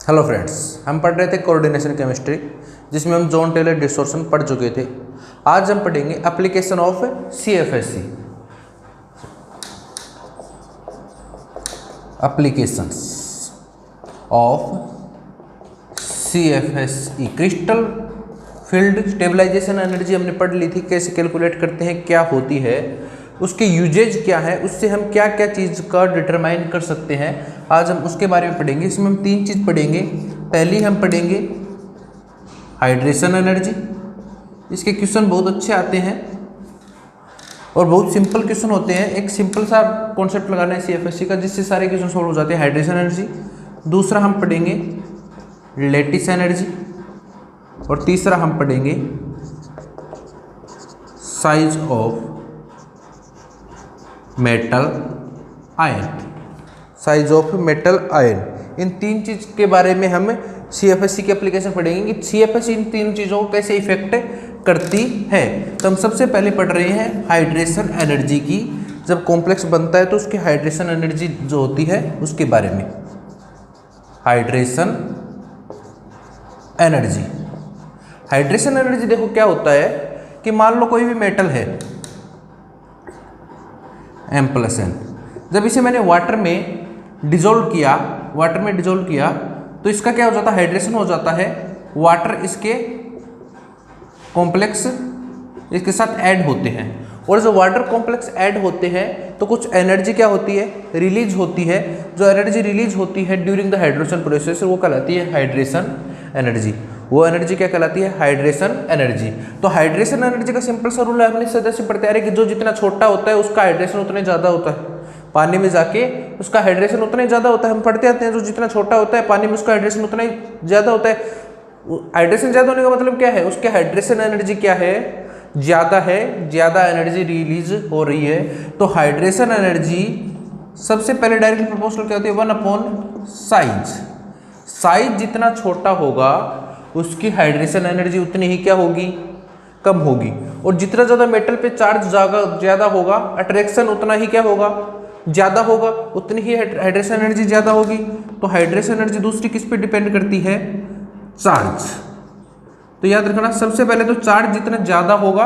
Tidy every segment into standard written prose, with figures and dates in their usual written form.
Hello friends, हम पढ़ रहे थे कोऑर्डिनेशन केमिस्ट्री, जिसमें हम जॉन टेलर डिस्टॉर्शन पढ़ चुके थे। आज हम पढ़ेंगे application of CFSC. Applications of CFSE, crystal field stabilisation energy हमने पढ़ ली थी, कैसे कैलकुलेट करते हैं, क्या होती है, उसके यूजेज क्या है, उससे हम क्या क्या चीज़ का डिटरमाइन कर सकते हैं। आज हम उसके बारे में पढ़ेंगे। इसमें हम तीन चीज़ पढ़ेंगे। पहली हम पढ़ेंगे हाइड्रेशन एनर्जी। इसके क्वेश्चन बहुत अच्छे आते हैं और बहुत सिंपल क्वेश्चन होते हैं। एक सिंपल सा कॉन्सेप्ट लगाना है सीएफएससी का, जिससे सारे क्वेश्चन सॉल्व हो जाते हैं। Hydration energy. दूसरा हम पढ़ेंगे लैटिस एनर्जी और तीसरा हम पढ़ेंगे size of metal ion. Size of metal ion, इन तीन चीज़ के बारे में हम सीएफएससी की एप्लीकेशन पढ़ेंगे कि सीएफएससी इन तीन चीज़ों को कैसे इफेक्ट करती है। तो हम सबसे पहले पढ़ रहे हैं हाइड्रेशन एनर्जी की। जब कॉम्प्लेक्स बनता है तो उसकी हाइड्रेशन एनर्जी जो होती है उसके बारे में। हाइड्रेशन एनर्जी, हाइड्रेशन एनर्जी देखो क्या होता है कि मान लो कोई भी मेटल है M+N, जब इसे मैंने वाटर में डिजोल्व किया, तो इसका क्या हो जाता है, हाइड्रेशन हो जाता है। वाटर इसके कॉम्प्लेक्स इसके साथ ऐड होते हैं, और जब वाटर कॉम्प्लेक्स ऐड होते हैं तो कुछ एनर्जी क्या होती है, रिलीज होती है। जो एनर्जी रिलीज होती है ड्यूरिंग द हाइड्रेशन प्रोसेस वो कहलाती है हाइड्रेशन एनर्जी। वो एनर्जी क्या कहलाती है, हाइड्रेशन एनर्जी। तो हाइड्रेशन एनर्जी का सिंपल सा रूल है, हमने सदा से पढ़ते आ रहे कि जो जितना छोटा होता है उसका हाइड्रेशन उतना ज़्यादा होता है। पानी में जाके उसका हाइड्रेशन उतना ही ज़्यादा होता है। हम पढ़ते आते हैं जो जितना छोटा होता है पानी में उसका हाइड्रेशन उतना ही ज़्यादा होता है। हाइड्रेशन ज़्यादा होने का मतलब क्या है, उसके हाइड्रेशन एनर्जी क्या है, ज़्यादा है, ज़्यादा एनर्जी रिलीज हो रही है। तो हाइड्रेशन एनर्जी सबसे पहले डायरेक्टली प्रोपोर्शनल क्या होती है, 1/साइज। साइज जितना छोटा होगा उसकी हाइड्रेशन एनर्जी उतनी ही क्या होगी, कम होगी। और जितना ज़्यादा मेटल पे चार्ज ज़्यादा होगा, अट्रैक्शन उतना ही क्या होगा, ज़्यादा होगा, उतनी ही हाइड्रेशन एनर्जी ज़्यादा होगी। तो हाइड्रेशन एनर्जी दूसरी किस पे डिपेंड करती है, चार्ज। तो याद रखना, सबसे पहले तो चार्ज जितना ज़्यादा होगा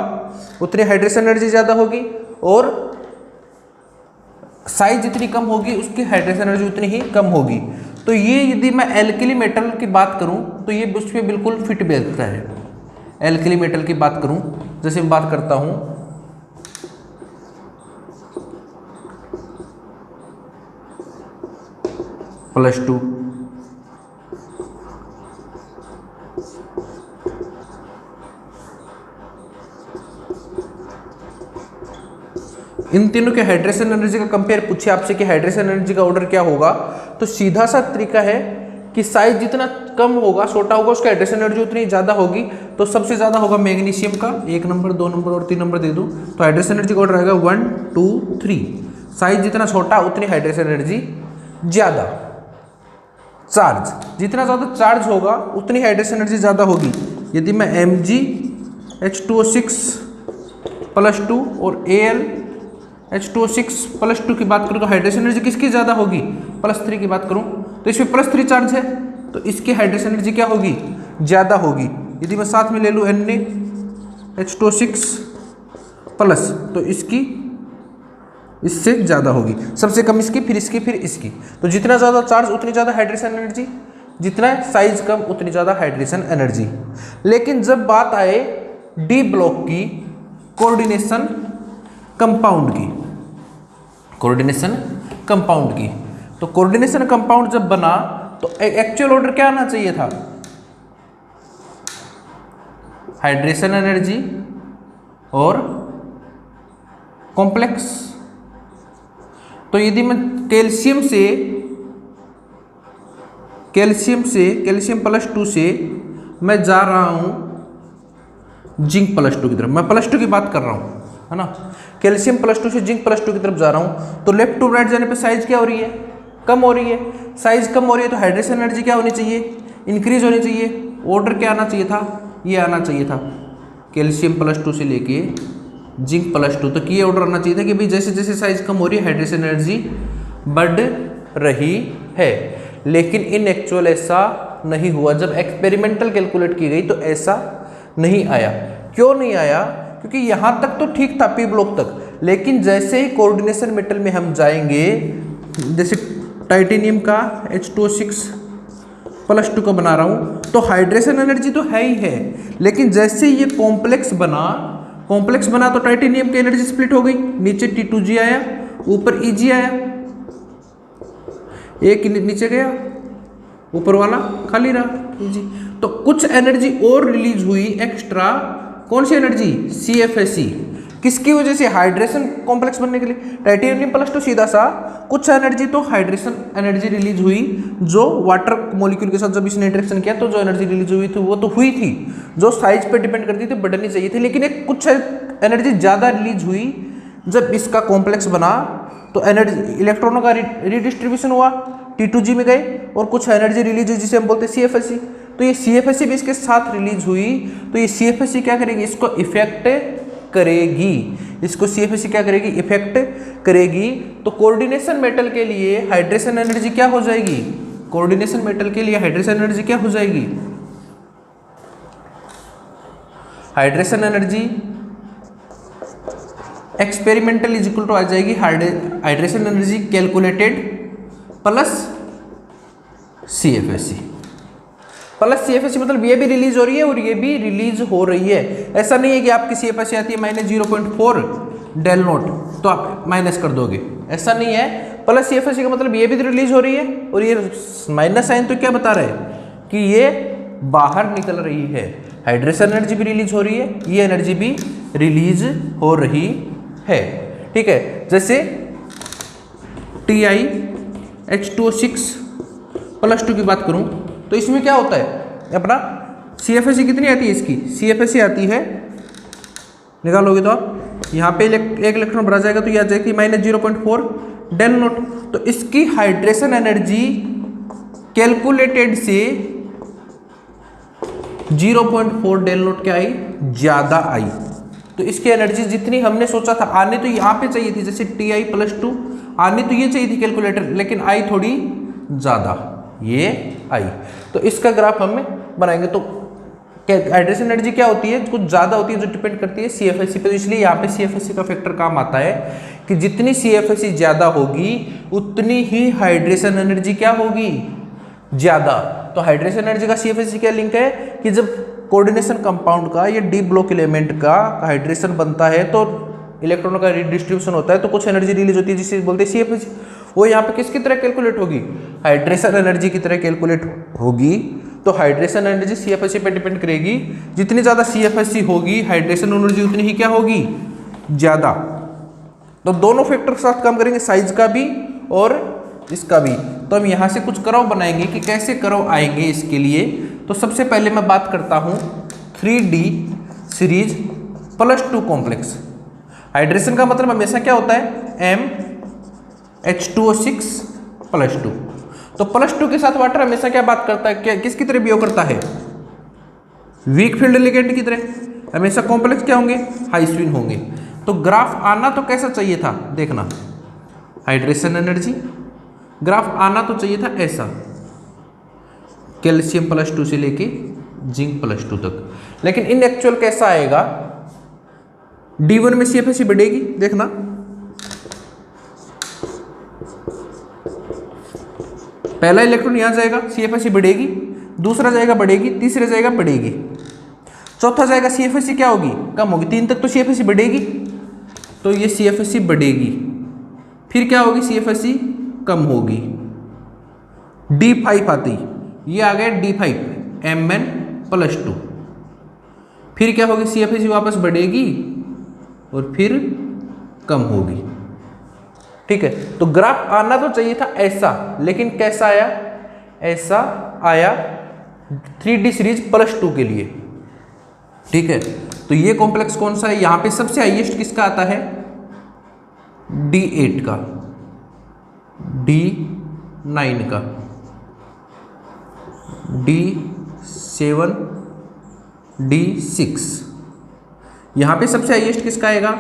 उतनी हाइड्रेशन एनर्जी ज़्यादा होगी, और साइज जितनी कम होगी उसकी हाइड्रेशन एनर्जी उतनी ही कम होगी। तो ये यदि मैं एल्कली मेटल की बात करूं तो ये उस पर बिल्कुल फिट बैठता है। एल्कली मेटल की बात करूं, जैसे मैं बात करता हूं +2, इन तीनों के हाइड्रेशन एनर्जी का कंपेयर पूछे आपसे कि हाइड्रेशन एनर्जी का ऑर्डर क्या होगा, तो सीधा सा तरीका है कि साइज जितना कम होगा, छोटा होगा, उसका हाइड्रेशन एनर्जी उतनी ज़्यादा होगी। तो सबसे ज़्यादा होगा मैग्नीशियम का, 1 नंबर, 2 नंबर और 3 नंबर दे दूँ, तो हाइड्रेशन एनर्जी का ऑर्डर आएगा 1, 2, 3। साइज जितना छोटा उतनी हाइड्रेशन एनर्जी ज़्यादा। चार्ज, जितना ज़्यादा चार्ज होगा उतनी हाइड्रेशन एनर्जी ज़्यादा होगी। यदि मैं MgH2O6 +2 और AlH2O6 +2 की बात करूँ तो हाइड्रेशन एनर्जी किसकी ज़्यादा होगी, +3 की बात करूँ तो इसमें +3 चार्ज है तो इसकी हाइड्रेशन एनर्जी क्या होगी, ज़्यादा होगी। यदि मैं साथ में ले लूँ NaH2O6 प्लस, तो इसकी इससे ज़्यादा होगी। सबसे कम इसकी, फिर इसकी, फिर इसकी। तो जितना ज़्यादा चार्ज उतनी ज़्यादा हाइड्रेशन एनर्जी, जितना साइज कम उतनी ज़्यादा हाइड्रेशन एनर्जी। लेकिन जब बात आए डी ब्लॉक की, कोऑर्डिनेशन कंपाउंड की, तो कोऑर्डिनेशन कंपाउंड जब बना तो एक्चुअल ऑर्डर क्या आना चाहिए था, हाइड्रेशन एनर्जी और कॉम्प्लेक्स। तो यदि मैं कैल्शियम +2 से मैं जा रहा हूं जिंक +2 की तरफ, मैं +2 की बात कर रहा हूं, है ना, कैल्शियम +2 से जिंक +2 की तरफ जा रहा हूं, तो लेफ्ट टू राइट जाने पे साइज क्या हो रही है, कम हो रही है। साइज कम हो रही है तो हाइड्रेशन एनर्जी क्या होनी चाहिए, इंक्रीज होनी चाहिए। ऑर्डर क्या आना चाहिए था, ये आना चाहिए था, कैल्शियम +2 से लेके जिंक +2 तक ये ऑर्डर आना चाहिए था कि भाई जैसे जैसे साइज कम हो रही है हाइड्रेशन एनर्जी बढ़ रही है। लेकिन इन एक्चुअल ऐसा नहीं हुआ। जब एक्सपेरिमेंटल कैलकुलेट की गई तो ऐसा नहीं आया। क्यों नहीं आया? क्योंकि यहाँ तक तो ठीक था पी ब्लॉक तक, लेकिन जैसे ही कोऑर्डिनेशन मेटल में हम जाएंगे, जैसे टाइटेनियम का H2O6+2 का बना रहा हूँ, तो हाइड्रेशन एनर्जी तो है ही है, लेकिन जैसे ये कॉम्प्लेक्स बना तो टाइटेनियम की एनर्जी स्प्लिट हो गई, नीचे T2G आया, ऊपर Eg आया, एक नीचे गया, ऊपर वाला खाली रहा Eg। तो कुछ एनर्जी और रिलीज हुई एक्स्ट्रा। कौन सी एनर्जी? CFSE। किसकी वजह से? हाइड्रेशन कॉम्प्लेक्स बनने के लिए। टाइटेनियम+2 सीधा सा, कुछ एनर्जी तो हाइड्रेशन एनर्जी रिलीज हुई, जो वाटर मॉलिक्यूल के साथ जब इसने इंटरेक्शन किया तो जो एनर्जी रिलीज हुई थी वो तो हुई थी, जो साइज पे डिपेंड करती थी, बढ़नी चाहिए थी, लेकिन एक कुछ एनर्जी ज़्यादा रिलीज हुई जब इसका कॉम्प्लेक्स बना, तो एनर्जी इलेक्ट्रॉनों का रिडिस्ट्रीब्यूशन हुआ, T2G में गए, और कुछ एनर्जी रिलीज हुई जिसे हम बोलते हैं CFSE। तो ये CFSE भी इसके साथ रिलीज हुई, तो ये CFSE क्या करेगी? इसको इफेक्ट करेगी। इसको CFSE क्या करेगी? इफेक्ट करेगी। तो कोऑर्डिनेशन मेटल के लिए हाइड्रेशन एनर्जी क्या हो जाएगी? कोऑर्डिनेशन मेटल के लिए हाइड्रेशन एनर्जी क्या हो जाएगी? Hydration energy experimental is equal to आ जाएगी hydration energy calculated plus CFSE। Plus CFSE मतलब ये भी रिलीज हो रही है और ये भी रिलीज हो रही है। ऐसा नहीं है कि आपकी CFSE आती है -0.4 डेल नोट तो आप माइनस कर दोगे, ऐसा नहीं है। प्लस CFSE का मतलब ये भी रिलीज हो रही है, और ये माइनस साइन तो क्या बता रहा है कि ये बाहर निकल रही है। हाइड्रेशन एनर्जी भी रिलीज हो रही है, ये एनर्जी भी रिलीज हो रही है। ठीक है, जैसे Ti H2O6+2 की बात करूं तो इसमें क्या होता है? अपना CFSE कितनी आती है? इसकी CFSE आती है, निकालोगे तो आप यहाँ पे एक इलेक्ट्रॉन भरा जाएगा तो ये आ जाएगी -0.4 डेल नोट। तो इसकी हाइड्रेशन एनर्जी कैलकुलेटेड से 0.4 डेल नोट क्या आई? ज़्यादा आई। तो इसकी एनर्जी जितनी हमने सोचा था आने तो यहाँ पे चाहिए थी, जैसे Ti+2 आने तो ये चाहिए थी कैलकुलेटर, लेकिन आई थोड़ी ज़्यादा, ये आई। तो इसका ग्राफ हम बनाएंगे। तो हाइड्रेशन एनर्जी क्या होती है? कुछ ज़्यादा होती है, जो डिपेंड करती है CFSE पे। तो इसलिए यहाँ पे CFSE का फैक्टर काम आता है कि जितनी CFSE ज़्यादा होगी उतनी ही हाइड्रेशन एनर्जी क्या होगी? ज़्यादा। तो हाइड्रेशन एनर्जी का CFSE क्या लिंक है कि जब कोऑर्डिनेशन कंपाउंड का या डी ब्लॉक एलिमेंट का हाइड्रेशन बनता है तो इलेक्ट्रॉनों का रिडिस्ट्रीब्यूशन होता है, तो कुछ एनर्जी रिलीज होती है जिसे बोलते हैं CFSE। वो यहाँ पे किसकी तरह कैलकुलेट होगी? हाइड्रेशन एनर्जी की तरह कैलकुलेट होगी। तो हाइड्रेशन एनर्जी CFSE पे डिपेंड करेगी। जितनी ज़्यादा CFSE होगी हाइड्रेशन एनर्जी उतनी ही क्या होगी? ज़्यादा। तो दोनों फैक्टर के साथ काम करेंगे, साइज का भी और इसका भी। तो हम यहाँ से कुछ कर्व बनाएंगे कि कैसे कर्व आएंगे इसके लिए। तो सबसे पहले मैं बात करता हूँ 3D सीरीज +2 कॉम्प्लेक्स। हाइड्रेशन का मतलब हमेशा क्या होता है? H2O6+2। तो +2 के साथ वाटर हमेशा क्या बात करता है? क्या किसकी तरह बिहेव करता है? वीक फील्ड लिगेंड की तरह। हमेशा कॉम्प्लेक्स क्या होंगे? हाई स्पिन होंगे। तो ग्राफ आना तो कैसा चाहिए था? देखना, हाइड्रेशन एनर्जी ग्राफ आना तो चाहिए था ऐसा, कैल्शियम +2 से लेके जिंक +2 तक। लेकिन इन एक्चुअल कैसा आएगा? D1 में CFSE बढ़ेगी, देखना पहला इलेक्ट्रॉन यहां जाएगा, CFSE बढ़ेगी, दूसरा जाएगा बढ़ेगी, तीसरा जाएगा बढ़ेगी, चौथा जाएगा CFSE क्या होगी? कम होगी। 3 तक तो CFSE बढ़ेगी, तो ये CFSE बढ़ेगी, फिर क्या होगी? CFSE कम होगी। D5 आती, ये आ गया D5 Mn+2, फिर क्या होगी? CFSE वापस बढ़ेगी और फिर कम होगी। ठीक है, तो ग्राफ आना तो चाहिए था ऐसा, लेकिन कैसा आया? ऐसा आया 3D सीरीज +2 के लिए। ठीक है, तो ये कॉम्प्लेक्स कौन सा है? यहां पे सबसे हाईएस्ट किसका आता है? D8 का, D9 का, D7, D6। यहां पे सबसे हाईएस्ट किसका आएगा?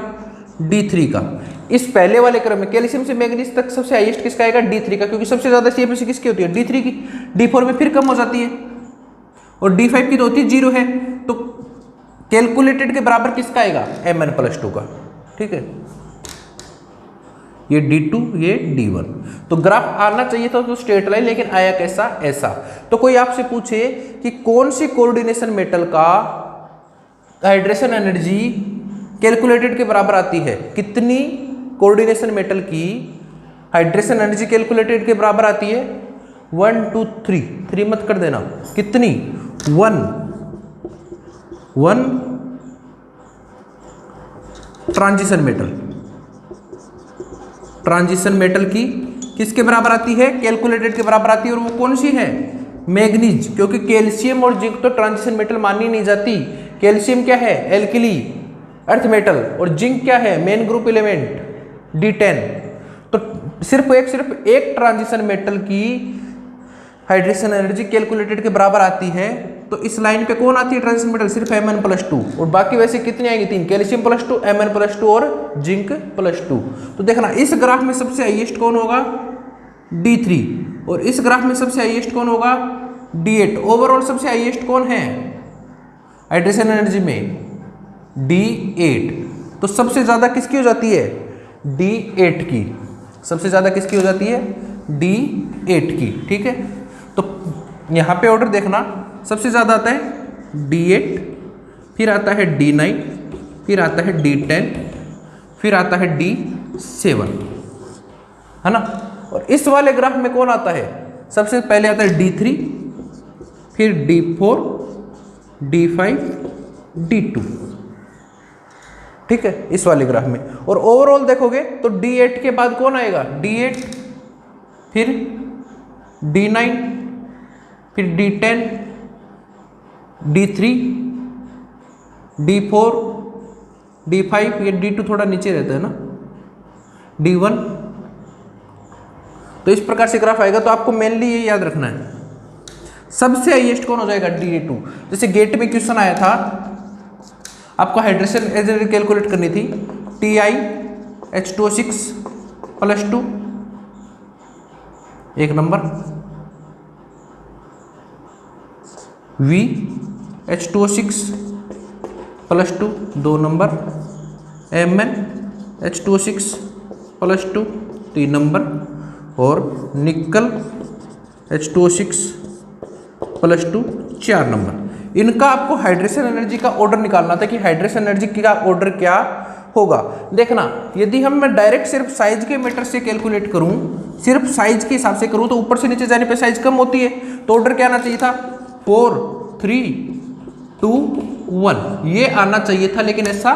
D3 का। इस पहले वाले क्रम में कैल्शियम से मैग्नीज तक सबसे हाईएस्ट किसका आएगा? D3 का, क्योंकि सबसे ज्यादा CFSE किसकी होती है? D3 की। D4 में फिर कम हो जाती है, और D5 की तो होती 0 है, तो कैलकुलेटेड के बराबर किसका आएगा, Mn+2 का। ठीक है, ये D2 ये D1। तो ग्राफ आना चाहिए था तो स्ट्रेट लाइन, लेकिन आया कैसा, ऐसा। तो कोई आपसे पूछे कि कौन सी कोऑर्डिनेशन मेटल का हाइड्रेशन एनर्जी कैलकुलेटेड के बराबर आती है, कितनी कोऑर्डिनेशन मेटल की हाइड्रेशन एनर्जी कैलकुलेटेड के बराबर आती है, 1 2 3, 3 मत कर देना, कितनी, 1 ट्रांजिशन मेटल की किसके बराबर आती है, कैलकुलेटेड के बराबर आती है। और वो कौन सी है, मैग्नीज, क्योंकि कैल्शियम और जिंक तो ट्रांजिशन मेटल मानी नहीं जाती। कैल्शियम क्या है, एल्किली अर्थ मेटल, और जिंक क्या है, मेन ग्रुप एलिमेंट D10। तो सिर्फ एक ट्रांजिशन मेटल की हाइड्रेशन एनर्जी कैलकुलेटेड के बराबर आती है। तो इस लाइन पे कौन आती है ट्रांजिशन मेटल, सिर्फ Mn+2, और बाकी वैसे कितनी आएंगी, 3, कैल्शियम+2, Mn+2 और जिंक+2। तो देखना इस ग्राफ में सबसे हाईएस्ट कौन होगा, D3, और इस ग्राफ में सबसे हाईएस्ट कौन होगा, D8। ओवरऑल सबसे हाईएस्ट कौन है हाइड्रेशन एनर्जी में, D8। तो सबसे ज्यादा किसकी हो जाती है, D8 की, सबसे ज्यादा किसकी हो जाती है, D8 की। ठीक है, तो यहां पे ऑर्डर देखना, सबसे ज्यादा आता है D8, फिर आता है D9, फिर आता है D10, फिर आता है D7, है ना। और इस वाले ग्राफ में कौन आता है, सबसे पहले आता है D3, फिर D4, D5, D2। ठीक है, इस वाले ग्राफ में। और ओवरऑल देखोगे तो D8 के बाद कौन आएगा, D8, फिर D9, फिर D10, D3, D4, D5, ये D2 थोड़ा नीचे रहता है ना, D1। तो इस प्रकार से ग्राफ आएगा। तो आपको मेनली ये याद रखना है, सबसे हाईएस्ट कौन हो जाएगा, D2। जैसे गेट में क्वेश्चन आया था, आपको हाइड्रेशन एनर्जी कैलकुलेट करनी थी, TiH2O6+2 एक number, VH2O6+2 2 number, MnH2O6+2 3 number, और निकल H2O6+2 4 नंबर। इनका आपको हाइड्रेशन एनर्जी का ऑर्डर निकालना था कि हाइड्रेशन एनर्जी का ऑर्डर क्या होगा। देखना, यदि हम मैं डायरेक्ट सिर्फ साइज के मीटर से कैलकुलेट करूं, सिर्फ साइज के हिसाब से करूं, तो ऊपर से नीचे जाने पे साइज कम होती है। तो ऑर्डर क्या आना चाहिए था, 4 3 2 1, ये आना चाहिए था, लेकिन ऐसा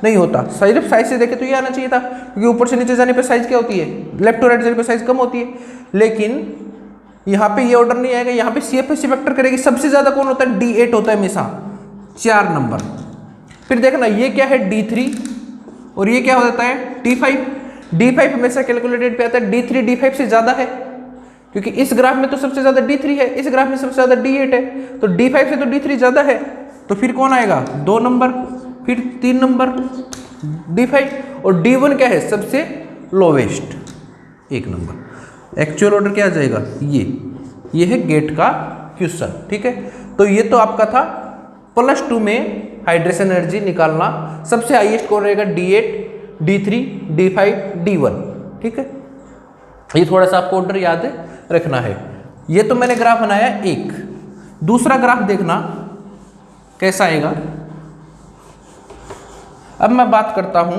नहीं होता। सिर्फ साइज से देखे तो ये आना चाहिए था, क्योंकि ऊपर से नीचे जाने पे साइज क्या होती है, लेफ्ट टू राइट जाने पे साइज कम होती है। लेकिन यहाँ पे ये ऑर्डर नहीं आएगा, यहाँ पे CFS फैक्टर करेगी। सबसे ज्यादा कौन होता है, D8 होता है हमेशा, 4 नंबर। फिर देखना ये क्या है, D3, और ये क्या हो जाता है, D5। D5 हमेशा कैलकुलेटेड पे आता है, D3 D5 से ज्यादा है, क्योंकि इस ग्राफ में तो सबसे ज्यादा D3 है, इस ग्राफ में सबसे ज्यादा D8 है, तो D5 से तो D3 ज्यादा है। तो फिर कौन आएगा, 2 नंबर, फिर 3 नंबर D5, और D1 क्या है, सबसे लोवेस्ट 1 नंबर। एक्चुअल ऑर्डर क्या आ जाएगा, ये है गेट का क्वेश्चन। ठीक है, तो ये तो आपका था +2 में हाइड्रेशन एनर्जी निकालना। सबसे हाईएस्ट कौन रहेगा, D8, D3, D5, D1। ठीक है, ये थोड़ा सा आपको ऑर्डर याद रखना है। ये तो मैंने ग्राफ बनाया एक। दूसरा ग्राफ देखना कैसा आएगा। अब मैं बात करता हूं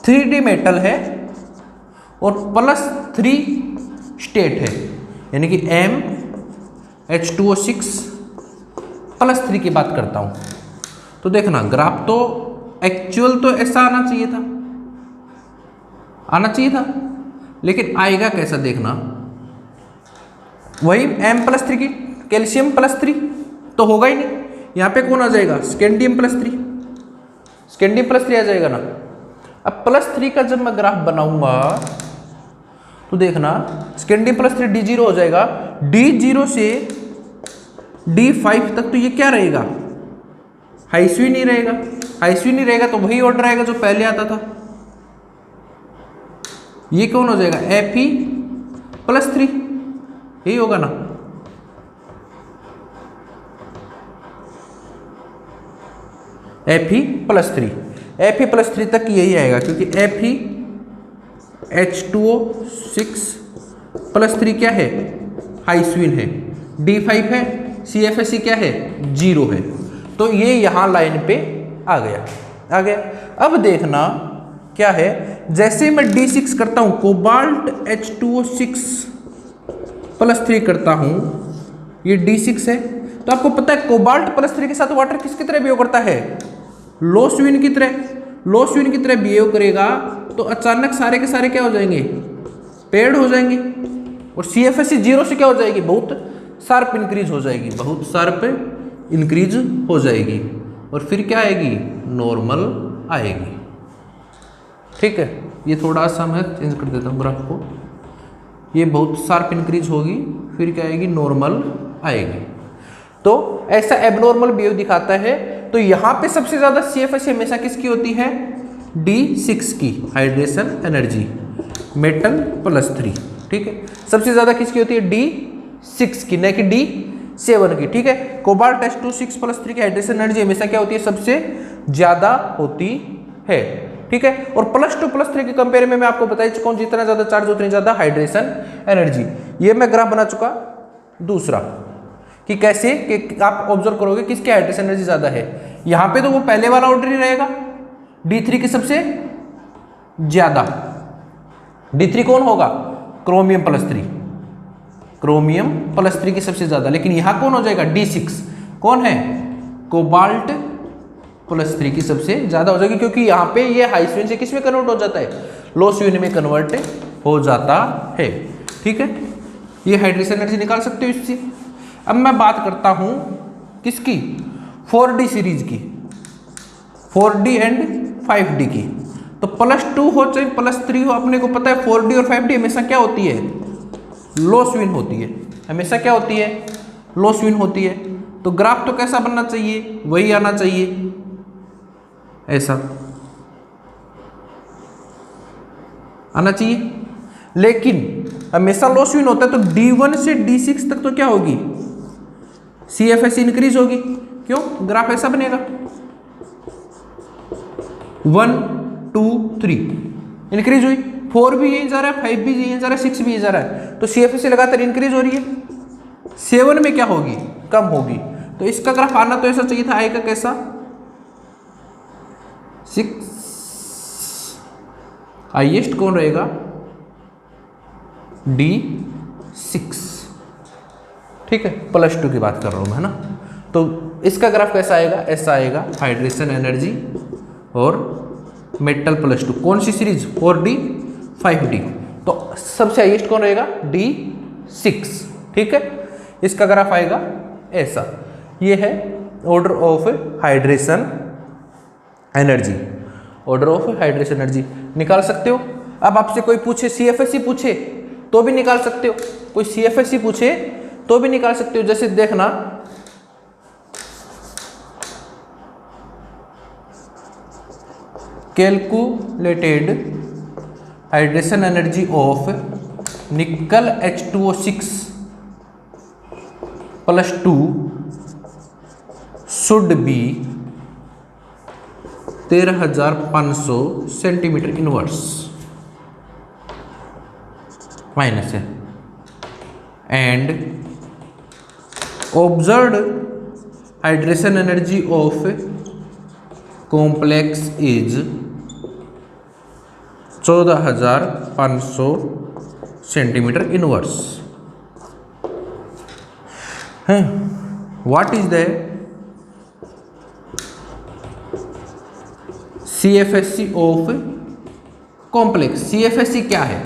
3D मेटल है और +3 स्टेट है, यानी कि MH2O6+3 की बात करता हूं। तो देखना ग्राफ तो एक्चुअल तो ऐसा आना चाहिए था, लेकिन आएगा कैसा देखना, वही M+3 की कैल्शियम +3 तो होगा ही नहीं। यहां पे कौन आ जाएगा, स्कैंडियम +3, स्कैंडियम +3 आ जाएगा ना। अब +3 का जब मैं ग्राफ बनाऊंगा तो देखना स्कैंडियम +3 D0 हो जाएगा, D0 से D5 तक तो ये क्या रहेगा, हाईस्वी नहीं रहेगा। हाईस्वी नहीं रहेगा तो वही ऑर्डर आएगा जो पहले आता था। ये कौन हो जाएगा, Fe+3, यही होगा ना। Fe+3, Fe+3 तक यही आएगा क्योंकि FeH2O6+3 क्या है, हाइस्विन है, D5 है, CFSE क्या है, 0 है। तो ये यहाँ लाइन पे आ गया। अब देखना क्या है, जैसे मैं D6 करता हूँ, कोबाल्ट H2O6+3 करता हूँ, ये D6 है। तो आपको पता है कोबाल्ट+3 के साथ वाटर किसकी तरह बिहेव करता है, लो स्विन की तरह बिहेव करेगा। तो अचानक सारे के सारे क्या हो जाएंगे, पेड हो जाएंगे, और CFSE 0 से क्या हो जाएगी, बहुत शार्प इंक्रीज हो जाएगी, और फिर क्या आएगी, नॉर्मल आएगी। ठीक है, ये थोड़ा सा मैं चेंज कर देता हूँ ग्राफ को, ये बहुत शार्प इंक्रीज होगी, फिर क्या आएगी, नॉर्मल आएगी। तो ऐसा एबनॉर्मल बिहेव दिखाता है। तो यहाँ पे सबसे ज्यादा CFSE हमेशा किसकी होती है, D6 की हाइड्रेशन एनर्जी, मेटल+3। ठीक है, सबसे ज्यादा किसकी होती है, D6 की, न कि D7 की। ठीक है, कोबाल्ट H2O6+3 की हाइड्रेशन एनर्जी हमेशा क्या होती है, सबसे ज्यादा होती है। ठीक है, और +2+3 के कंपेयर में मैं आपको बता चुका हूं, जितना ज्यादा चार्ज उतनी ज्यादा हाइड्रेशन एनर्जी। ये मैं ग्राफ बना चुका। दूसरा कि कैसे, कि आप ऑब्जर्व करोगे किसकी हाइड्रेशन एनर्जी ज्यादा है। यहां पे तो वो पहले वाला ऑर्डर ही रहेगा, D3 की सबसे ज्यादा। D3 कौन होगा, क्रोमियम+3 की सबसे ज्यादा। लेकिन यहां कौन हो जाएगा, D6 कौन है, कोबाल्ट+3 की सबसे ज्यादा हो जाएगी, क्योंकि यहाँ पे ये हाई स्विन से किस में कन्वर्ट हो जाता है, लो स्विन में कन्वर्ट हो जाता है। ठीक है, ये हाइड्रेशन एनर्जी निकाल सकते हो इससे। अब मैं बात करता हूं किसकी, 4D सीरीज की, 4D एंड 5D की। तो +2 हो चाहे +3 हो, अपने को पता है 4D और 5D हमेशा क्या होती है, लो स्विन होती है, हमेशा क्या होती है, लो स्विन होती है। तो ग्राफ तो कैसा बनना चाहिए, वही आना चाहिए, ऐसा आना चाहिए। लेकिन हमेशा लो स्विन होता है, तो D1 से D6 तक तो क्या होगी, CFSE इंक्रीज होगी। क्यों, ग्राफ ऐसा बनेगा, 1 2 3 इंक्रीज हुई, 4 भी यही जा रहा है, 5 भी यही जा रहा है, 6 भी यही जा रहा है। तो CFSE लगातार इंक्रीज हो रही है। 7 में क्या होगी, कम होगी। तो इसका ग्राफ आना तो ऐसा चाहिए था, आएगा कैसा, 6 हाइएस्ट कौन रहेगा, D6। ठीक है, +2 की बात कर रहा हूं मैं, है ना। तो इसका ग्राफ कैसा आएगा, ऐसा आएगा, हाइड्रेशन एनर्जी और मेटल+2। कौन सी सीरीज, 4D 5D। तो सबसे हाइएस्ट कौन रहेगा, D6। ठीक है, इसका ग्राफ आएगा ऐसा। ये है order of hydration energy, order of hydration energy निकाल सकते हो। अब आपसे कोई पूछे, CFSE पूछे तो भी निकाल सकते हो, कोई CFSE पूछे तो भी निकाल सकते हो। जैसे देखना, calculated hydration energy of nickel H2O6+2 should be 13,500 centimetre inverse, minus है, and observed hydration energy of complex is 14,500 centimetre inverse. What is the CFSE of complex, CFSE क्या है।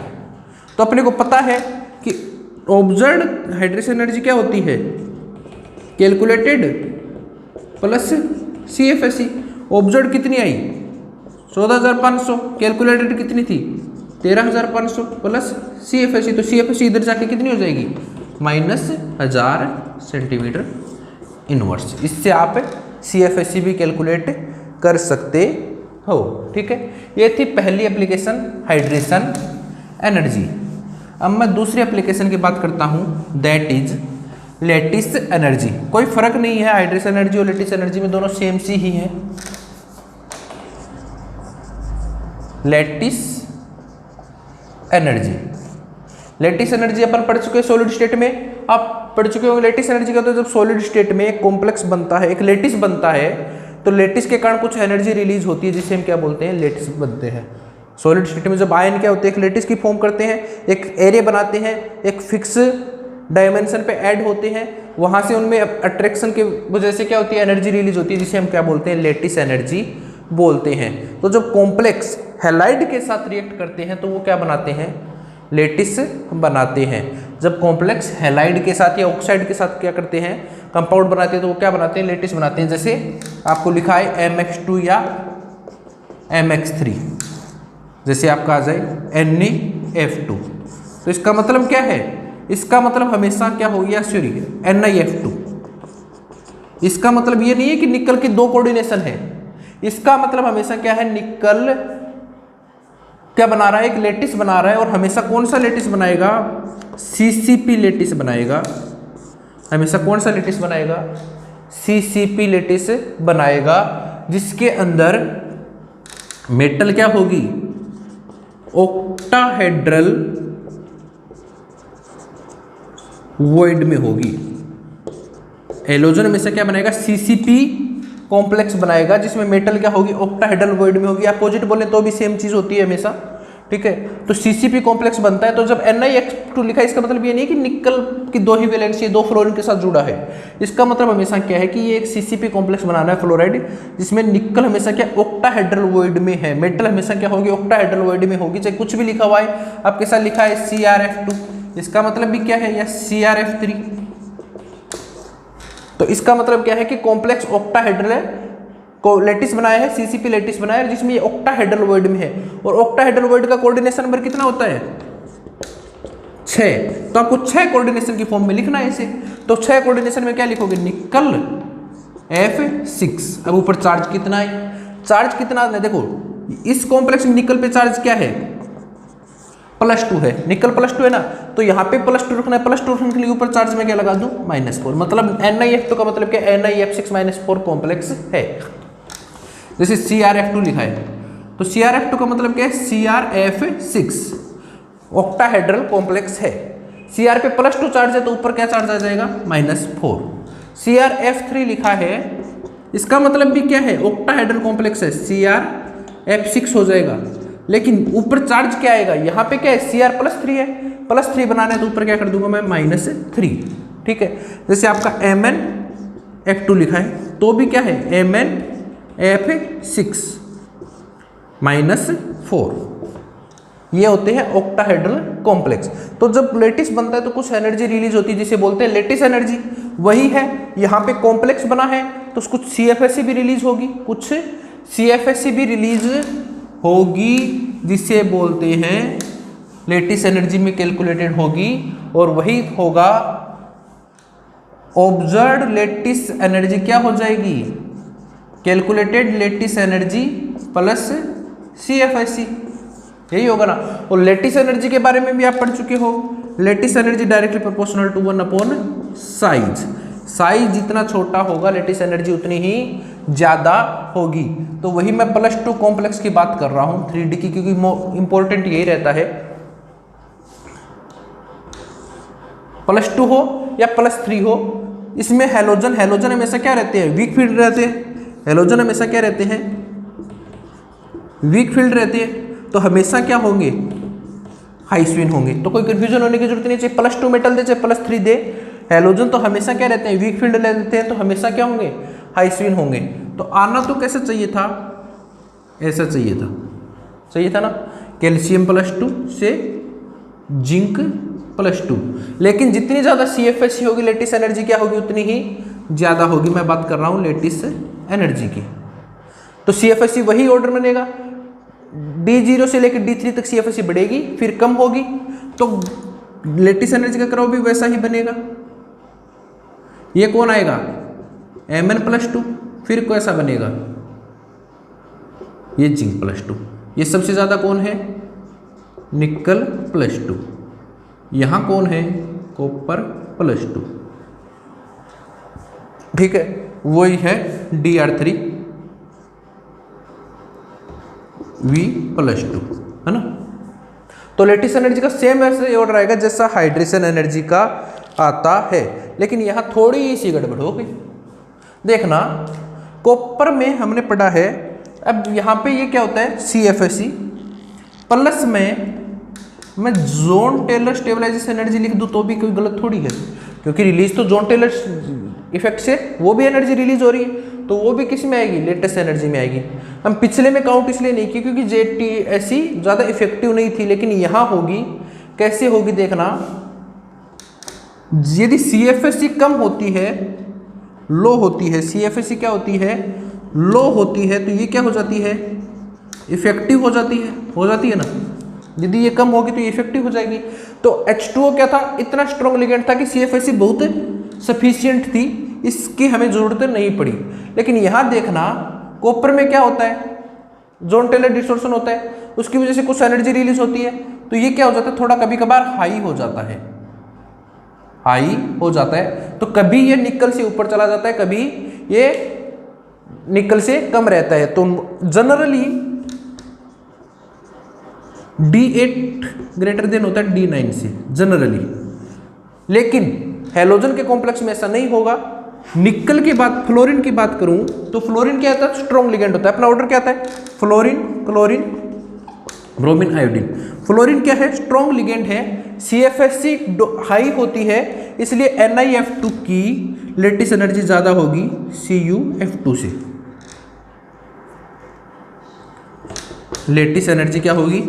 तो अपने को पता है कि ऑब्जर्व्ड हाइड्रेशन एनर्जी क्या होती है, कैलकुलेटेड प्लस CFSE। ऑब्जर्व्ड कितनी आई, 14,500, कैलकुलेटेड कितनी थी, 13,500 प्लस CFSE। तो CFSE इधर जाके कितनी हो जाएगी, -1000 सेंटीमीटर इनवर्स। इससे आप CFSE भी कैलकुलेट कर सकते हो। ठीक है, ये थी पहली एप्लीकेशन, हाइड्रेशन एनर्जी। अब मैं दूसरी एप्लीकेशन की बात करता हूं, दैट इज लैटिस एनर्जी। कोई फर्क नहीं है, हाइड्रेशन एनर्जी और लैटिस एनर्जी में दोनों सेम सी ही है, लैटिस एनर्जी। लैटिस एनर्जी अपन पढ़ चुके हैं सॉलिड स्टेट में, आप पढ़ चुके होंगे लैटिस एनर्जी का। तो जब सॉलिड स्टेट में एक कॉम्प्लेक्स बनता है, एक लैटिस बनता है, तो लैटिस के कारण कुछ एनर्जी रिलीज होती है जिसे हम क्या बोलते हैं, लैटिस बनते हैं। सॉलिड स्टेट में जब आयन क्या होते हैं, एक लैटिस की फॉर्म करते हैं, एक एरे बनाते हैं, एक फिक्स डायमेंशन पे ऐड होते हैं, वहां से उनमें अट्रैक्शन की वजह से क्या होती है, एनर्जी रिलीज होती है जिसे हम क्या बोलते हैं, लैटिस एनर्जी बोलते हैं। तो जब कॉम्प्लेक्स हैलाइड के साथ रिएक्ट करते हैं तो वो क्या बनाते हैं, लैटिस बनाते हैं। जब कॉम्प्लेक्स हैलाइड के साथ या ऑक्साइड के साथ क्या करते हैं, कंपाउंड बनाते हैं, तो वो क्या बनाते हैं, लैटिस बनाते हैं। जैसे आपको लिखा है MX2 या MX3, जैसे आपका आ जाए NeF2, तो इसका मतलब क्या है, इसका मतलब हमेशा क्या हो गया, सॉरी NiF2। इसका मतलब ये नहीं है कि निकल की दो कोऑर्डिनेशन है, इसका मतलब हमेशा क्या है, निकल क्या बना रहा है, एक लैटिस बना रहा है, और हमेशा कौन सा लैटिस बनाएगा, CCP लैटिस बनाएगा। हमेशा कौन सा लैटिस बनाएगा, CCP लैटिस बनाएगा, जिसके अंदर मेटल क्या होगी, ऑक्टाहेड्रल वॉइड में होगी। हैलोजन हमेशा क्या बनाएगा, CCP कॉम्प्लेक्स बनाएगा, जिसमें मेटल क्या होगी, ऑक्टाहेड्रल वॉइड में होगी। अपोजिट बोले तो भी सेम चीज होती है हमेशा, ठीक है। तो CCP कॉम्प्लेक्स बनता है। तो जब NiX2 लिखा है, इसका मतलब ये नहीं कि निकल की दो ही वैलेंसी दो फ्लोरीन के साथ जुड़ा है। इसका मतलब हमेशा क्या है कि ये एक CCP कॉम्प्लेक्स बनाना है फ्लोराइड, जिसमें निकल हमेशा क्या ऑक्टाहेड्रल वॉइड में है, मेटल हमेशा क्या होगी, ऑक्टाहेड्रल वॉइड में होगी। चाहे कुछ भी लिखा हुआ है, आपके साथ लिखा है CrF2, इसका मतलब भी क्या है, या CrF3, तो इसका मतलब क्या है कि कॉम्प्लेक्स ऑक्टाहेड्रल है, को लैटिस बनाया है, CCP लैटिस बनाया है, जिसमें ये ऑक्टाहेड्रल वॉइड में है। और ऑक्टाहेड्रल वॉइड का कोऑर्डिनेशन नंबर कितना होता है, 6। तो आपको 6 कोऑर्डिनेशन की फॉर्म में लिखना है इसे। तो 6 कोऑर्डिनेशन में क्या लिखोगे, निकल F6। अब ऊपर चार्ज कितना है, चार्ज कितना है, देखो इस कॉम्प्लेक्स में निकल पे चार्ज क्या है, +2 है, निकल +2 है ना, तो यहाँ पे +2 रखना है। +2 रखने के लिए ऊपर चार्ज में क्या लगा दूं, -4। मतलब NiF2 का मतलब क्या, NiF6 -4 कॉम्प्लेक्स है। जैसे CrF2 लिखा है, तो CrF2 का मतलब क्या है, CrF6 ऑक्टाहेड्रल कॉम्प्लेक्स है। Cr पे +2 चार्ज है, तो ऊपर क्या चार्ज आ जाएगा, -4। CrF3 लिखा है, इसका मतलब भी क्या है, ऑक्टाहेड्रल कॉम्प्लेक्स है, CrF6 हो जाएगा। लेकिन ऊपर चार्ज क्या आएगा, यहाँ पे क्या है, Cr+3 है, +3 बनाना है तो ऊपर क्या कर दूंगा मैं, -3, ठीक है। जैसे आपका MnF2 लिखा है, तो भी क्या है, MnF6 -4, ये होते हैं ऑक्टाहेड्रल कॉम्प्लेक्स। तो जब लैटिस बनता है तो कुछ एनर्जी रिलीज होती है जिसे बोलते हैं लैटिस एनर्जी, वही है। यहाँ पे कॉम्प्लेक्स बना है तो कुछ CFSE भी रिलीज होगी, कुछ CFSE भी रिलीज होगी, जिसे बोलते हैं लैटिस एनर्जी में कैलकुलेटेड होगी, और वही होगा ऑब्जर्व्ड लैटिस एनर्जी, क्या हो जाएगी, calculated lattice energy plus CFSE, यही होगा ना। और लैटिस एनर्जी के बारे में भी आप पढ़ चुके हो, lattice energy directly proportional to 1/साइज। साइज जितना छोटा होगा लैटिस एनर्जी उतनी ही ज्यादा होगी। तो वही मैं +2 कॉम्प्लेक्स की बात कर रहा हूं 3D की, क्योंकि इंपॉर्टेंट यही रहता है, +2 हो या +3 हो। इसमें हैलोजन हमेशा क्या रहते हैं, वीक फील्ड रहते हैं। हैलोजन हमेशा क्या रहते हैं, वीक फील्ड रहते हैं, तो हमेशा क्या होंगे, हाई स्पिन होंगे। तो कोई कंफ्यूजन होने की जरूरत नहीं, चाहे +2 मेटल दे चाहे +3 दे, हैलोजन तो हमेशा क्या रहते हैं, वीक फील्ड रहते हैं, तो हमेशा क्या होंगे, हाई स्पिन होंगे। तो आना तो कैसे चाहिए था, ऐसा चाहिए था ना, कैल्शियम +2 से जिंक +2। लेकिन जितनी ज्यादा CFSE होगी लैटिस एनर्जी क्या होगी, उतनी ही ज्यादा होगी। मैं बात कर रहा हूं लैटिस एनर्जी की। तो CFSE वही ऑर्डर बनेगा, D0 से लेकर D3 तक CFSE बढ़ेगी, फिर कम होगी, तो लैटिस एनर्जी का कर्व भी वैसा ही बनेगा। ये कौन आएगा, Mn+2, फिर कैसा बनेगा, ये जिंक +2। ये सबसे ज्यादा कौन है, निकल +2। यहां कौन है, कॉपर +2, ठीक है। वही है Dr3, V+2, है ना। तो लेटिस एनर्जी का सेम ऐसे ऑर्डर आएगा जैसा हाइड्रेशन एनर्जी का आता है, लेकिन यहाँ थोड़ी सी गड़बड़ हो गई। देखना कॉपर में हमने पढ़ा है, अब यहाँ पे ये क्या होता है CFSE प्लस में मैं जॉन टेलर स्टेबलाइजेशन एनर्जी लिख दूँ तो भी कोई गलत थोड़ी है, क्योंकि रिलीज तो जॉन टेलर इफेक्ट से वो भी एनर्जी रिलीज हो रही है, तो वो भी किस में आएगी, लेटेस्ट एनर्जी में आएगी। हम पिछले में काउंट इसलिए नहीं की क्योंकि JTSE ज़्यादा इफेक्टिव नहीं थी, लेकिन यहाँ होगी। कैसे होगी देखना, यदि CFSE कम होती है, लो होती है, CFSE क्या होती है, लो होती है, तो ये क्या हो जाती है, इफेक्टिव हो जाती है ना। यदि ये कम होगी तो ये इफेक्टिव हो जाएगी। तो H2O क्या था, इतना स्ट्रॉन्ग लिगेंड था कि CFSE बहुत सफिशिएंट थी, इसकी हमें जरूरत नहीं पड़ी। लेकिन यहाँ देखना कॉपर में क्या होता है, जॉन टेलर डिस्टॉर्शन होता है, उसकी वजह से कुछ एनर्जी रिलीज होती है, तो ये क्या हो जाता है, थोड़ा कभी कभार हाई हो जाता है, तो कभी ये निकल से ऊपर चला जाता है, कभी ये निकल से कम रहता है। तो जनरली D8 ग्रेटर देन होता है D9 से जनरली, लेकिन हैलोजन के कॉम्प्लेक्स में ऐसा नहीं होगा। निकल की बात, फ्लोरीन की बात करूं तो फ्लोरीन क्या होता है, स्ट्रॉन्ग लिगेंड होता है। अपना ऑर्डर क्या आता है, fluorine, chlorine, bromine, iodine. Fluorine क्या है, स्ट्रॉन्ग लिगेंड है, CFSE हाई होती है, इसलिए NiF2 की लेटिस एनर्जी ज्यादा होगी CuF2 से। लेटिस एनर्जी क्या होगी,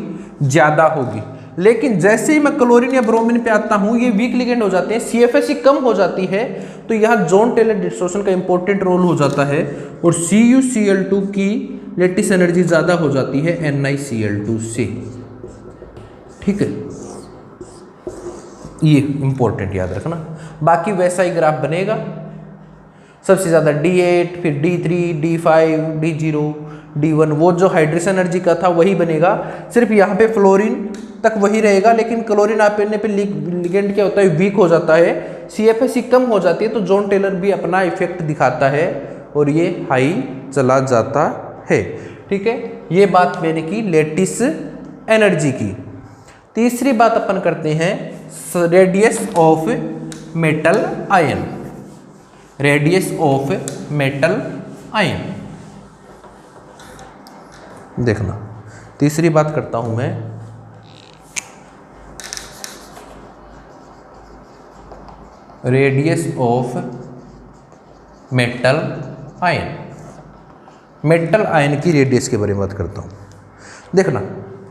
ज्यादा होगी। लेकिन जैसे ही मैं क्लोरीन या ब्रोमीन पे आता हूं, ये वीक लिगेंड हो जाते हैं, CFSE कम हो जाती है, तो यहाँ जॉन टेलर डिस्टॉर्शन का इंपॉर्टेंट रोल हो जाता है, और CuCl2 की लेटिस एनर्जी ज्यादा हो जाती है NiCl2 से। ठीक है, ये इंपॉर्टेंट याद रखना। बाकी वैसा ही ग्राफ बनेगा, सबसे ज्यादा D8, फिर D3, D5, D0, D1, वो जो हाइड्रेशन एनर्जी का था वही बनेगा। सिर्फ यहाँ पे फ्लोरीन तक वही रहेगा, लेकिन क्लोरीन आपने पे लिगेंड क्या होता है, वीक हो जाता है, CFSE कम हो जाती है, तो जॉन टेलर भी अपना इफेक्ट दिखाता है और ये हाई चला जाता है। ठीक है, ये बात मैंने की लेटिस एनर्जी की। तीसरी बात अपन करते हैं radius of metal ion. Radius of metal ion देखना, तीसरी बात करता हूं मैं, radius of metal ion. Metal ion की रेडियस के बारे में बात करता हूं। देखना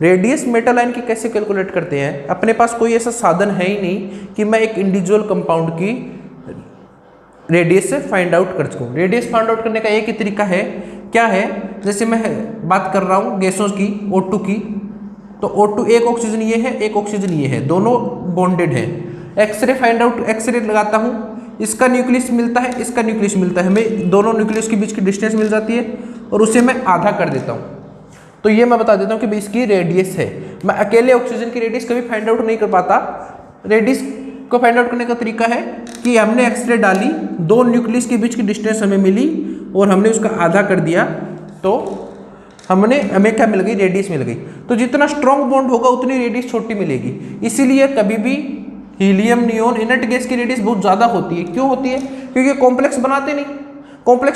रेडियस मेटल आयन की कैसे कैलकुलेट करते हैं। अपने पास कोई ऐसा साधन है ही नहीं कि मैं एक इंडिविजुअल कंपाउंड की रेडियस से फाइंड आउट कर सकूं। रेडियस फाइंड आउट करने का एक ही तरीका है, क्या है, जैसे मैं बात कर रहा हूं गैसों की, O2 की, तो O2 एक ऑक्सीजन ये है, एक ऑक्सीजन ये है, दोनों बॉन्डेड है। एक्सरे फाइंड आउट, एक्सरे लगाता हूं, इसका न्यूक्लियस मिलता है, इसका न्यूक्लियस मिलता है, हमें दोनों न्यूक्लियस के बीच की डिस्टेंस मिल जाती है और उसे मैं आधा कर देता हूं, तो ये मैं बता देता हूं कि भाई इसकी रेडियस है। मैं अकेले ऑक्सीजन की रेडियस कभी फाइंड आउट नहीं कर पाता। रेडियस को फाइंड आउट करने का तरीका है कि हमने एक्सरे डाली, दो न्यूक्लियस के बीच की डिस्टेंस हमें मिली और हमने उसका आधा कर दिया, तो हमें क्या मिल गई, रेडियस मिल गई। तो जितना स्ट्रॉन्ग बॉन्ड होगा उतनी रेडियस छोटी मिलेगी। इसीलिए कभी भी हीलियम, नियोन, इनर्ट गैस की रेडियस बहुत ज़्यादा होती है। क्यों होती है? क्योंकि कॉम्प्लेक्स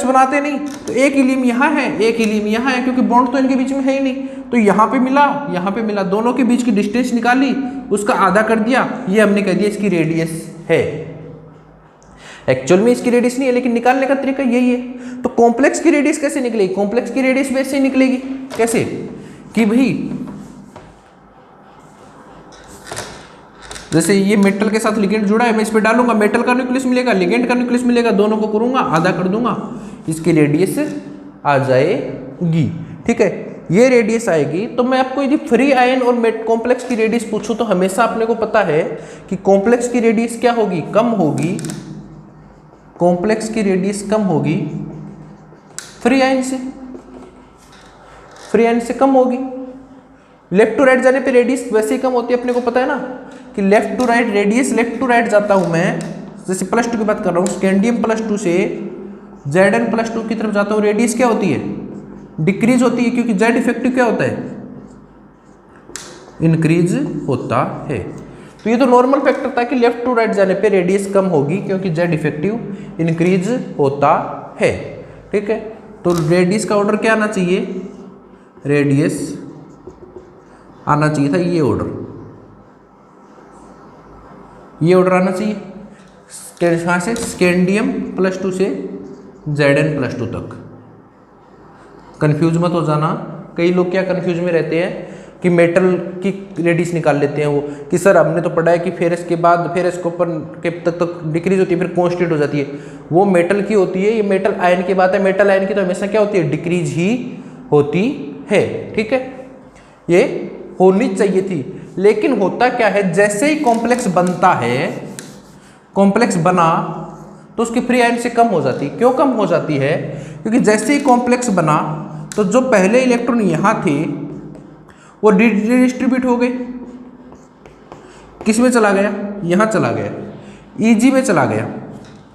बनाते नहीं, तो एक हीलियम यहाँ है, एक हीलियम यहाँ है, क्योंकि बॉन्ड तो इनके बीच में है ही नहीं, तो यहाँ पे मिला, दोनों के बीच की डिस्टेंस निकाली, उसका आधा कर दिया, ये हमने कह दिया इसकी रेडियस है। एक्चुअल में इसकी रेडियस नहीं है, लेकिन निकालने का तरीका यही है। तो कॉम्प्लेक्स की रेडियस कैसे निकलेगी? कॉम्प्लेक्स की रेडियस वैसे ही निकलेगी, कैसे कि भाई जैसे ये मेटल के साथ लिगेंड जुड़ा है, मैं इस पे डालूंगा, मेटल का न्यूक्लियस मिलेगा, लिगेंड का न्यूक्लियस मिलेगा, दोनों को करूंगा, आधा कर दूंगा, इसकी रेडियस आ जाएगी। ठीक है, ये रेडियस आएगी। तो मैं आपको यदि फ्री आयन और कॉम्प्लेक्स की रेडियस पूछूं तो हमेशा अपने को पता है कि कॉम्प्लेक्स की रेडियस क्या होगी, कम होगी। कॉम्प्लेक्स की रेडियस कम होगी फ्री आयन से कम होगी। लेफ्ट टू राइट जाने पे रेडियस वैसे ही कम होती है, अपने को पता है ना कि left to right radius, left to right जाता हूं मैं, जैसे +2 की बात कर रहा हूं, स्कैंडियम +2 से Zn +2 की तरफ जाता हूं, रेडियस क्या होती है, डिक्रीज होती है, क्योंकि Z इफेक्टिव क्या होता है, इंक्रीज होता है। तो ये तो नॉर्मल फैक्टर था कि लेफ्ट टू राइट जाने पे रेडियस कम होगी क्योंकि जेड इफेक्टिव इंक्रीज होता है। ठीक है, तो रेडियस का ऑर्डर क्या आना चाहिए, रेडियस आना चाहिए था ये ऑर्डर आना चाहिए कहाँ से, स्कैंडियम +2 से Zn+2 तक। कंफ्यूज मत हो जाना, कई लोग क्या कंफ्यूज में रहते हैं कि मेटल की रेडियस निकाल लेते हैं वो कि सर हमने तो पढ़ा है कि फेरस के बाद फेरस को ऊपर के तक डिक्रीज होती है फिर कांस्टेंट हो जाती है, वो मेटल की होती है, ये मेटल आयन की बात है। मेटल आयन की तो हमेशा क्या होती है, डिक्रीज ही होती है। ठीक है, ये होनी चाहिए थी, लेकिन होता क्या है, जैसे ही कॉम्प्लेक्स बनता है, कॉम्प्लेक्स बना तो उसकी फ्री आयन से कम हो जाती है। क्यों कम हो जाती है, क्योंकि जैसे ही कॉम्प्लेक्स बना तो जो पहले इलेक्ट्रॉन यहाँ थे वो डिस्ट्रीब्यूट हो गए, किस में चला गया, यहाँ चला गया, Eg में चला गया,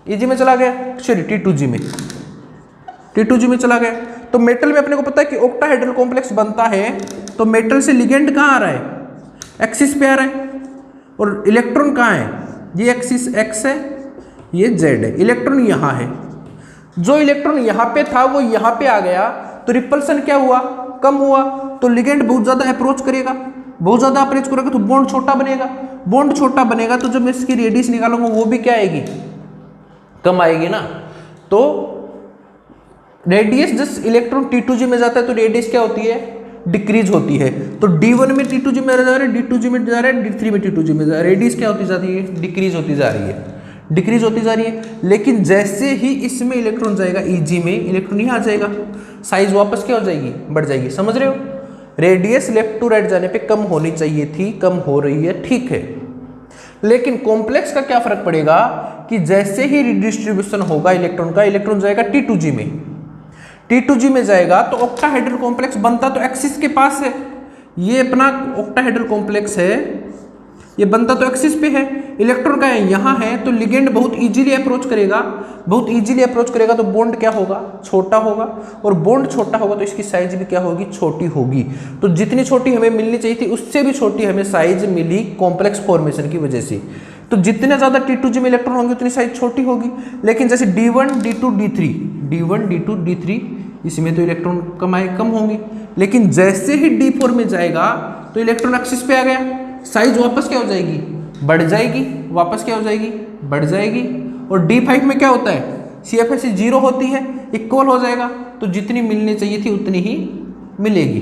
Eg में चला गया, सॉरी T2G में, T2G में चला गया। तो मेटल में अपने को पता है कि ऑक्टाहेड्रल कॉम्प्लेक्स बनता है तो मेटल से लिगेंड कहाँ आ रहा है, एक्सिस पे आ रहा है, और इलेक्ट्रॉन कहाँ है, ये एक्सिस x है, ये z है, इलेक्ट्रॉन यहाँ है। जो इलेक्ट्रॉन यहाँ पे था वो यहाँ पे आ गया तो रिपल्सन क्या हुआ, कम हुआ, तो लिगेंड बहुत ज़्यादा अप्रोच करेगा, बहुत ज़्यादा अप्रोच करेगा तो बॉन्ड छोटा बनेगा, बॉन्ड छोटा बनेगा तो जब मैं इसकी रेडियस निकालूंगा वो भी क्या आएगी, कम आएगी ना। तो रेडियस जिस इलेक्ट्रॉन T2G में जाता है तो रेडियस क्या होती है, डिक्रीज होती है। तो D1 में T2G में जा रहा है, D2G में जा रहा है, D3 में T2G में जा रहा है, रेडियस क्या होती जाती है, डिक्रीज होती जा रही है, डिक्रीज होती जा रही है। लेकिन जैसे ही इसमें इलेक्ट्रॉन जाएगा Eg में, इलेक्ट्रॉन यहाँ आ जाएगा, साइज वापस क्या हो जाएगी, बढ़ जाएगी। समझ रहे हो, रेडियस लेफ्ट टू राइट जाने पे कम होनी चाहिए थी, कम हो रही है, ठीक है। लेकिन कॉम्प्लेक्स का क्या फर्क पड़ेगा कि जैसे ही रिडिस्ट्रीब्यूशन होगा इलेक्ट्रॉन का, इलेक्ट्रॉन जाएगा T2G में, T2G में जाएगा तो ऑक्टाहेड्रल कॉम्प्लेक्स बनता तो एक्सिस के पास है, ये अपना ऑक्टाहेड्रल कॉम्प्लेक्स है, ये बनता तो एक्सिस पे है, इलेक्ट्रॉन का है यहाँ है, तो लिगेंड बहुत इजीली अप्रोच करेगा, बहुत इजीली अप्रोच करेगा तो बॉन्ड क्या होगा, छोटा होगा, और बॉन्ड छोटा होगा तो इसकी साइज भी क्या होगी, छोटी होगी। तो जितनी छोटी हमें मिलनी चाहिए थी उससे भी छोटी हमें साइज मिली कॉम्प्लेक्स फॉर्मेशन की वजह से। तो जितने ज़्यादा T2G में इलेक्ट्रॉन होंगे उतनी साइज छोटी होगी। लेकिन जैसे D1 D2 D3 D1 D2 D3 इसमें तो इलेक्ट्रॉन कम होंगे, लेकिन जैसे ही D4 में जाएगा तो इलेक्ट्रॉन एक्सिस पे आ गया, साइज वापस क्या हो जाएगी, बढ़ जाएगी, वापस क्या हो जाएगी, बढ़ जाएगी। और D5 में क्या होता है, CFSE 0 होती है, इक्वल हो जाएगा, तो जितनी मिलनी चाहिए थी उतनी ही मिलेगी।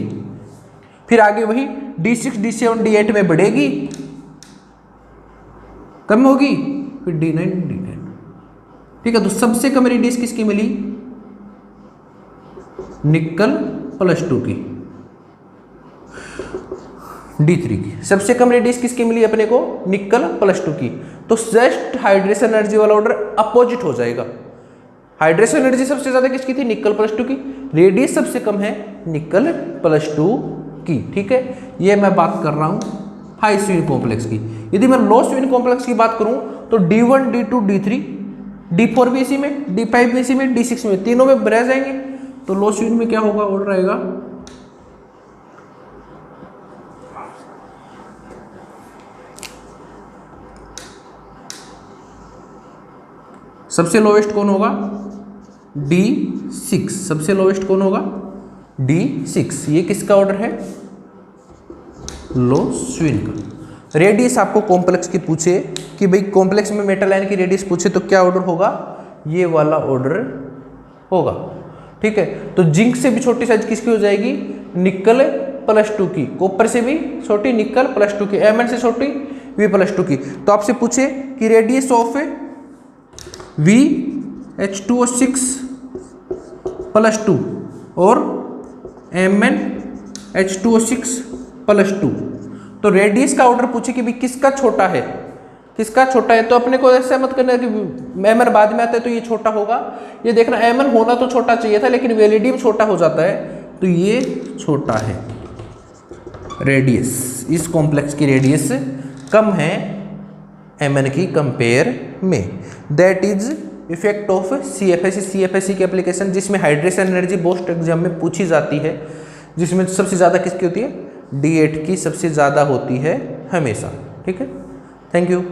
फिर आगे वही D6 D7 D8 में बढ़ेगी, कम होगी, फिर D9 D10। ठीक है, तो सबसे कम रेडियस किसकी मिली, निकल +2 की, D3 की। सबसे कम रेडियस किसकी मिली अपने को, निकल +2 की। तो जस्ट हाइड्रेशन एनर्जी वाला ऑर्डर अपोजिट हो जाएगा। हाइड्रेशन एनर्जी सबसे ज्यादा किसकी थी, निकल +2 की, रेडियस सबसे कम है निकल +2 की। ठीक है, ये मैं बात कर रहा हूं हाई स्विन कॉम्प्लेक्स की। यदि मैं लो स्विन कॉम्प्लेक्स की बात करूं तो D1 D2 D3 D4 भी इसी में, D5 भी इसी में, D6 में, तीनों में रह जाएंगे। तो लो स्विन में क्या होगा, ऑर्डर आएगा सबसे लोवेस्ट कौन होगा, D6। सबसे लोवेस्ट कौन होगा, D6। ये किसका ऑर्डर है, लो स्विन का। रेडियस आपको कॉम्प्लेक्स की पूछे कि भाई कॉम्प्लेक्स में मेटल आयन की रेडियस पूछे तो क्या ऑर्डर होगा, ये वाला ऑर्डर होगा। ठीक है, तो जिंक से भी छोटी साइज किसकी हो जाएगी, निकल +2 की, कॉपर से भी छोटी निकल +2 की, Mn से छोटी V+2 की। तो आपसे पूछे कि रेडियस ऑफ VH2O6 +2 और MnH2O6 +2, तो रेडियस का ऑर्डर पूछे कि भाई किसका छोटा है, किसका छोटा है। तो अपने को ऐसा मत करना कि Mn बाद में आता है तो ये छोटा होगा, ये देखना Mn होना तो छोटा चाहिए था लेकिन वेलिडियम छोटा हो जाता है, तो ये छोटा है। रेडियस, इस कॉम्प्लेक्स की रेडियस कम है Mn की कंपेयर में। That is effect of CFSE। CFSE की एप्लीकेशन जिसमें हाइड्रेशन एनर्जी मोस्ट एग्जाम में पूछी जाती है, जिसमें सबसे ज़्यादा किसकी होती है, D8 की सबसे ज़्यादा होती है हमेशा। ठीक है, थैंक यू।